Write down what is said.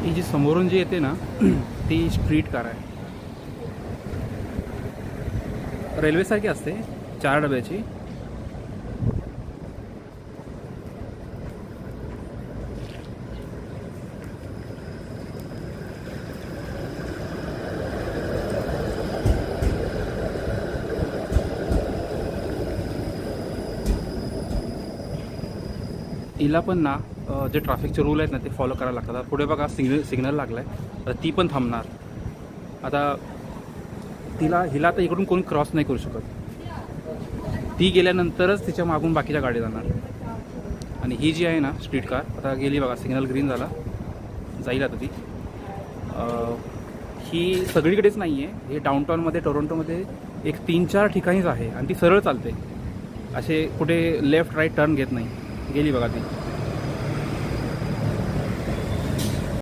ही जी समोरून जी येते ना ती स्ट्रीट कार आहे, रेल्वेसारखी असते, 4 डब्याची. हिला पण ना जे ट्रॅफिकचे रूल आहेत ना ते फॉलो करायला लागतात. आता पुढे बघा सिग्नल लागला आहे, तर ती पण थांबणार. आता हिला आता इकडून कोणी क्रॉस नाही करू शकत. ती गेल्यानंतरच तिच्या मागून बाकीच्या गाडी जाणार. आणि ही जी आहे ना स्ट्रीट कार आता गेली बघा, सिग्नल ग्रीन झाला, जाईल आता ती. ही सगळीकडेच नाही आहे, हे डाऊनटाऊनमध्ये टोरंटोमध्ये एक 3-4 ठिकाणीच आहे आणि ती सरळ चालते, असे कुठे लेफ्ट राईट टर्न घेत नाही. गेली बघा ती.